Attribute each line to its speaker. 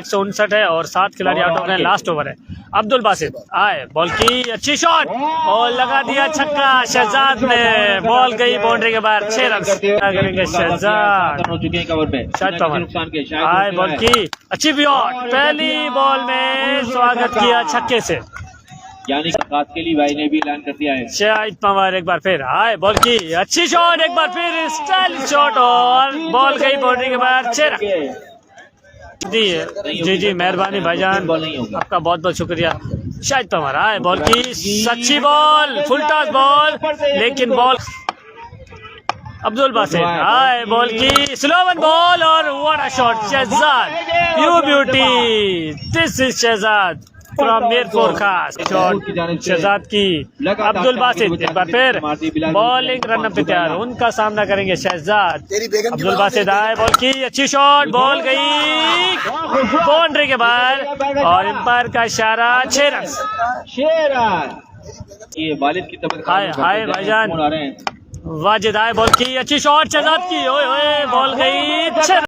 Speaker 1: 159 है और 7 खिलाड़ी आउट हो गए। लास्ट ओवर है। अब्दुल बासित आए, बॉल की अच्छी शॉट और लगा दिया छक्का। शहजाद ने बॉल गई बाउंड्री के बाहर। 6 रन करेंगे शहजाद। आए, बॉल की अच्छी शॉट, पहली बॉल में स्वागत किया छक्के से।
Speaker 2: यानी कास्केली भाई ने भी ऐलान कर दिया है।
Speaker 1: शाहिद पवार एक बार फिर आए, बॉल की अच्छी शॉट, एक बार फिर स्टाइल शॉट और बॉल गई बाउंड्री के बाहर। 6 रन दी है। जी मेहरबानी भाईजान, आपका बहुत बहुत शुक्रिया। शाहिद पवार आए, बॉल की अच्छी बॉल, फुल टॉस बॉल, लेकिन बॉल। अब्दुल बासित आए, बॉल की स्लोवन बॉल और what a shot. Shahzad, you beauty, this is Shahzad from Mirpur Khas. Shot Shahzad की। अब्दुल बासित एक बार फिर बॉलिंग रन पे तैयार, उनका सामना करेंगे शहजाद। अब्दुल बासित आए, बॉल की अच्छी शॉट, बॉल गई बाउंड्री के बाहर और एम्पायर का इशारा। 6 रन।
Speaker 2: ये वालिद की तबीयत
Speaker 1: हाय भाईजान, वाजिद आए, बॉल की अच्छी शॉट शहजाद की, ओए बॉल गई। 6 रन।